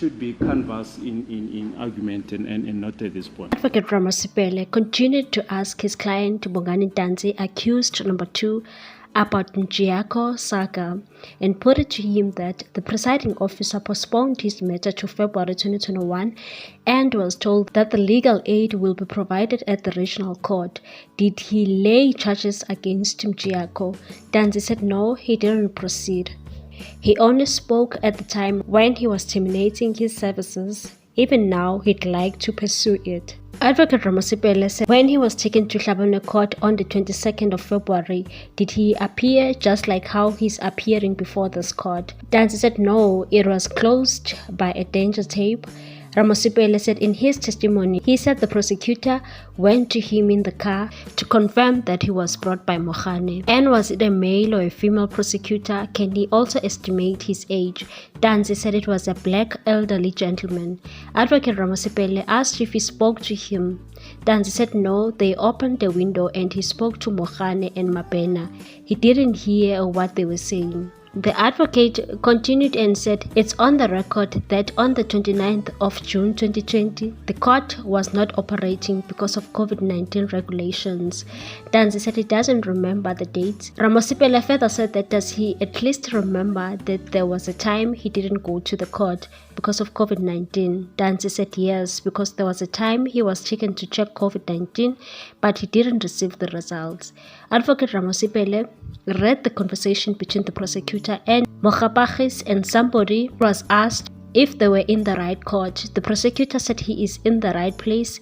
should be canvassed in argument and not at this point. Advocate Ramasipele continued to ask his client Bongani Ntanzi, accused number 2, about Mjiyako saga, and put it to him that the presiding officer postponed his matter to February 2021 and was told that the legal aid will be provided at the regional court. Did he lay charges against Mjiyako? Ntanzi said no, he didn't proceed. He only spoke at the time when he was terminating his services. Even now, he'd like to pursue it. Advocate Ramasipele said when he was taken to Hlabane Court on the 22nd of February, did he appear just like how he's appearing before this court? Ntanzi said no, it was closed by a danger tape. Ramasipele said in his testimony, he said the prosecutor went to him in the car to confirm that he was brought by Mogane. And was it a male or a female prosecutor? Can he also estimate his age? Ntanzi said it was a black elderly gentleman. Advocate Ramasipele asked if he spoke to him. Ntanzi said no, they opened the window and he spoke to Mogane and Mabena. He didn't hear what they were saying. The advocate continued and said it's on the record that on the 29th of June 2020, the court was not operating because of COVID-19 regulations. Ntanzi said he doesn't remember the dates. Ramasipele further said that does he at least remember that there was a time he didn't go to the court because of COVID-19. Ntanzi said yes, because there was a time he was taken to check COVID-19, but he didn't receive the results. Advocate Ramasipele read the conversation between the prosecutor and Mogapagis, and somebody was asked if they were in the right court. The prosecutor said he is in the right place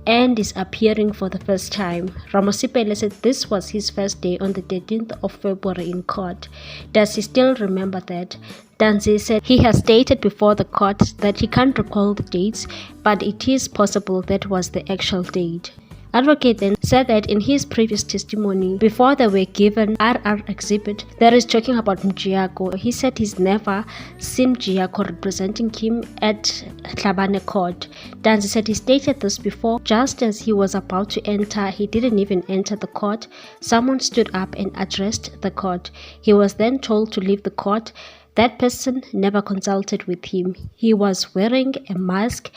and is appearing for the first time. Ramasipele said this was his first day on the 13th of February in court. Does he still remember that? Ntanzi said he has stated before the court that he can't recall the dates, but it is possible that was the actual date. Advocate then said that in his previous testimony, before they were given RR exhibit that is talking about Mjiyako, he said he's never seen Mjiyako representing him at Hlabane Court. Ntanzi said he stated this before. Just as he was about to enter, he didn't even enter the court. Someone stood up and addressed the court. He was then told to leave the court. That person never consulted with him. He was wearing a mask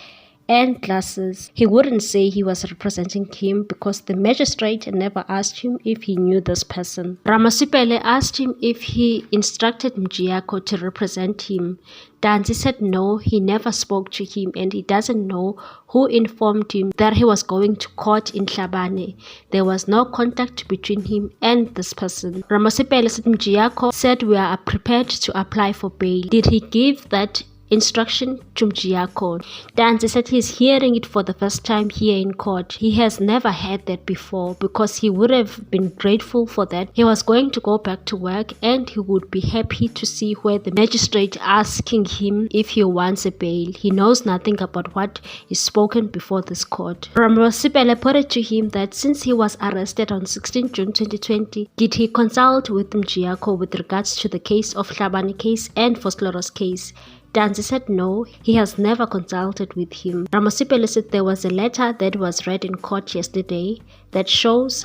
and glasses. He wouldn't say he was representing him because the magistrate never asked him if he knew this person. Ramasipele asked him if he instructed Mjiyako to represent him. Ntanzi said no, he never spoke to him and he doesn't know who informed him that he was going to court in Hlabane. There was no contact between him and this person. Ramasipele said Mjiyako said we are prepared to apply for bail. Did he give that instruction to Mjiyako? Ntanzi said he's hearing it for the first time here in court. He has never had that before because he would have been grateful for that. He was going to go back to work and he would be happy to see where the magistrate asking him if he wants a bail. He knows nothing about what is spoken before this court. Ramasipele put it to him that since he was arrested on 16 June 2020, did he consult with Mjiyako with regards to the case of Hlabane case and Vosloorus case? Ntanzi said no, he has never consulted with him. Ramasipele said there was a letter that was read in court yesterday that shows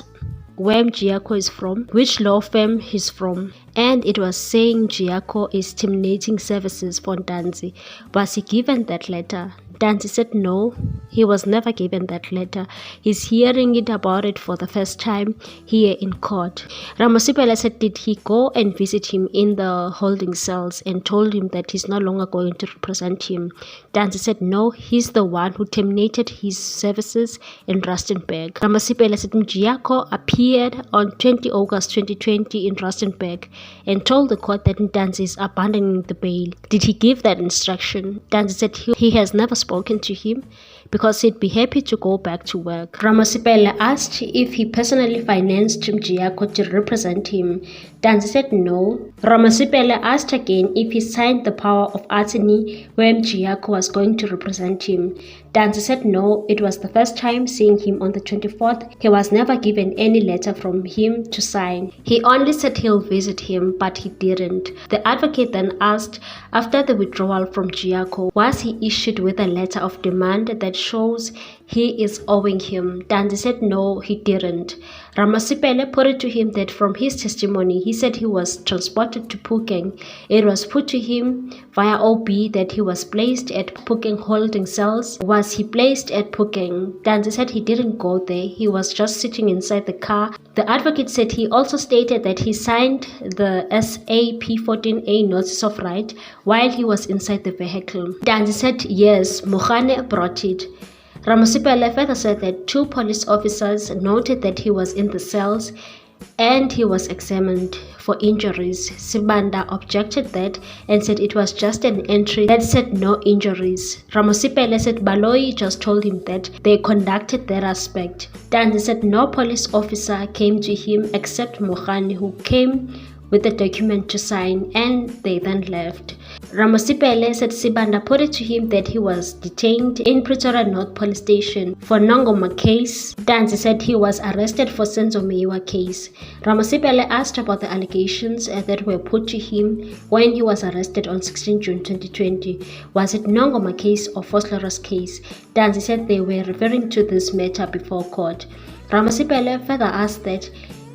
where Mjiyako is from, which law firm he's from, and it was saying Mjiyako is terminating services for Ntanzi. Was he given that letter? Ntanzi said no, he was never given that letter. He's hearing it about it for the first time here in court. Ramasipele said did he go and visit him in the holding cells and told him that he's no longer going to represent him? Ntanzi said no, he's the one who terminated his services in Rustenburg. Ramasipele said Mjiyako appeared on 20 August 2020 in Rustenburg and told the court that Ntanzi is abandoning the bail. Did he give that instruction? Ntanzi said he has never spoken to him because he'd be happy to go back to work. Ramasipele asked if he personally financed Mjiyako to represent him. Ntanzi said no. Ramasipele asked again if he signed the power of attorney where Mjiyako was going to represent him. Ntanzi said no, it was the first time seeing him on the 24th. He was never given any letter from him to sign. He only said he'll visit him, but he didn't. The advocate then asked, after the withdrawal from Mjiyako, was he issued with a letter of demand that shows he is owing him. Danzi said no, he didn't. Ramasipele put it to him that from his testimony, he said he was transported to Phokeng. It was put to him via OB that he was placed at Phokeng holding cells. Was he placed at Phokeng? Danzi said he didn't go there. He was just sitting inside the car. The advocate said he also stated that he signed the SAP14A notice of right while he was inside the vehicle. Danzi said yes, Mogane brought it. Ramasipele further said that 2 police officers noted that he was in the cells and he was examined for injuries. Sibanda objected that and said it was just an entry that said no injuries. Ramasipele said Baloyi just told him that they conducted that aspect. Danzi said no police officer came to him except Mogane, who came with the document to sign, and they then left. Ramasipele said Sibanda put it to him that he was detained in Pretoria North Police Station for Nongoma case. Danzi said he was arrested for Senzo Meyiwa case. Ramasipele asked about the allegations that were put to him when he was arrested on 16 June 2020. Was it Nongoma case or Vosloorus case? Danzi said they were referring to this matter before court. Ramasipele further asked that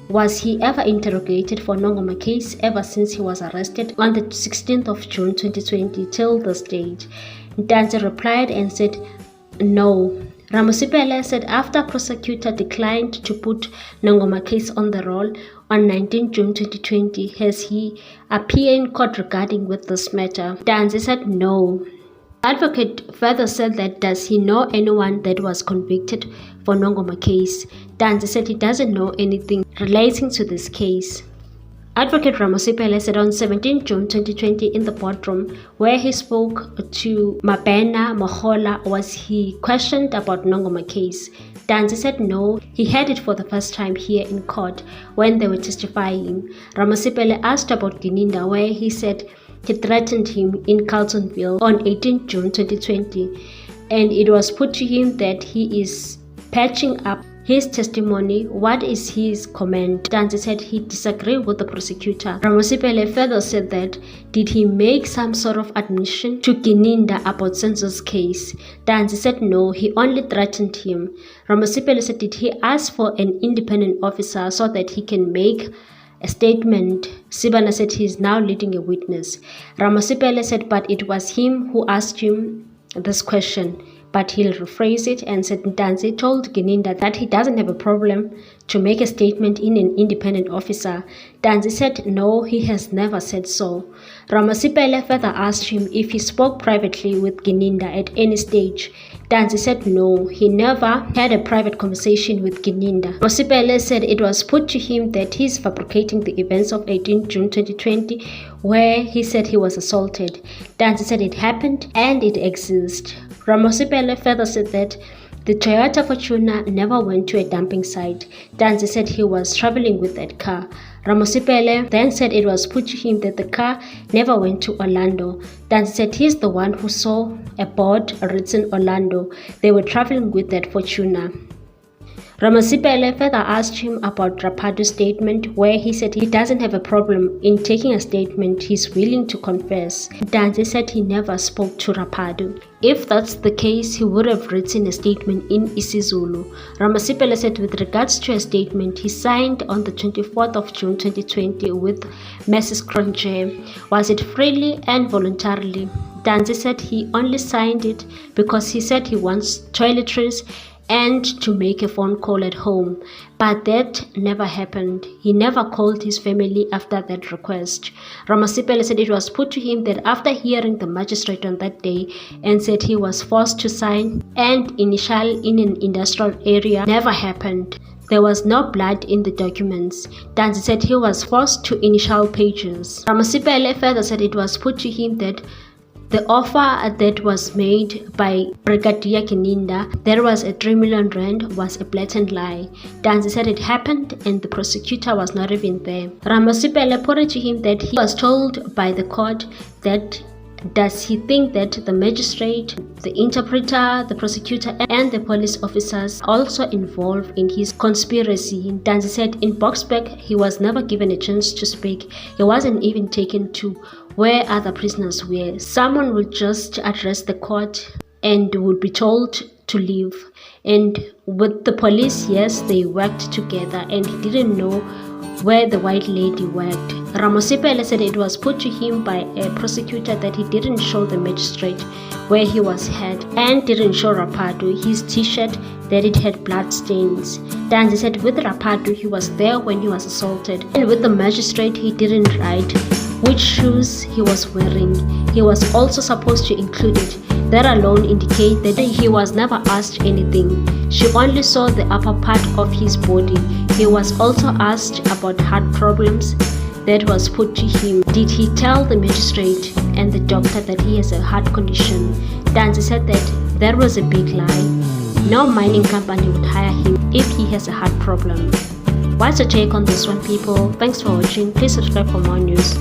was he ever interrogated for Nongoma case ever since he was arrested on the 16th of June 2020 till this date? Danzi replied and said no. Ramasipele said after prosecutor declined to put Nongoma case on the roll on 19 June 2020, has he appeared in court regarding with this matter? Danzi said no. Advocate further said that does he know anyone that was convicted for Nongoma case? Danzi said he doesn't know anything relating to this case. Advocate Ramasipele said on 17 June 2020 in the boardroom where he spoke to Mabena Mohola, was he questioned about Nongoma case? Danzi said no, he heard it for the first time here in court when they were testifying. Ramasipele asked about Gininda, where he said he threatened him in Carltonville on 18 June 2020, and it was put to him that he is patching up his testimony. What is his comment? Danzi said he disagreed with the prosecutor. Ramasipele further said that did he make some sort of admission to Gininda about Senzo's case? Danzi said no, he only threatened him. Ramasipele said did he ask for an independent officer so that he can make a statement? Sibanda said he is now leading a witness. Ramasipele said but it was him who asked him this question, but he'll rephrase it and said Danzi told Gininda that he doesn't have a problem to make a statement in an independent officer. Danzi said no, he has never said so. Ramasipele further asked him if he spoke privately with Gininda at any stage. Danzi said no, he never had a private conversation with Gininda. Ramasipele said it was put to him that he's fabricating the events of 18 June 2020 where he said he was assaulted. Danzi said it happened and it exists. Ramasipele further said that the Toyota Fortuner never went to a dumping site. Danzi said he was traveling with that car. Ramasipele then said it was put to him that the car never went to Orlando. Danzi said he's the one who saw a board written Orlando. They were traveling with that Fortuner. Ramasipele further asked him about Rapadu's statement where he said he doesn't have a problem in taking a statement, he's willing to confess. Danzi said he never spoke to Rapadu. If that's the case, he would have written a statement in isiZulu. Ramasipele said with regards to a statement he signed on the 24th of June 2020 with Mrs. Cronje, was it freely and voluntarily? Danzi said he only signed it because he said he wants toiletries and to make a phone call at home, but that never happened. He never called his family after that request. Ramasipele said it was put to him that after hearing the magistrate on that day and said he was forced to sign and initial in an industrial area never happened. There was no blood in the documents. Danzi said he was forced to initial pages. Ramasipele further said it was put to him that the offer that was made by Brigadier Gininda, there was a 3 million rand, was a blatant lie. Danzi said it happened and the prosecutor was not even there. Ramasipele put it to him that he was told by the court that does he think that the magistrate, the interpreter, the prosecutor and the police officers also involved in his conspiracy? Danzi said in Boksburg he was never given a chance to speak. He wasn't even taken to where other prisoners were. Someone would just address the court and would be told to leave. And with the police, yes, they worked together, and he didn't know where the white lady worked. Ramosipele said it was put to him by a prosecutor that he didn't show the magistrate where he was hurt, and didn't show Rapado his t-shirt that it had blood stains. Danzi said with Rapado he was there when he was assaulted, and with the magistrate he didn't write which shoes he was wearing. He was also supposed to include it. That alone indicate that he was never asked anything. She only saw the upper part of his body. He was also asked about heart problems that was put to him. Did he tell the magistrate and the doctor that he has a heart condition? Danzi said that was a big lie. No mining company would hire him if he has a heart problem. What's your take on this one, people? Thanks for watching. Please subscribe for more news.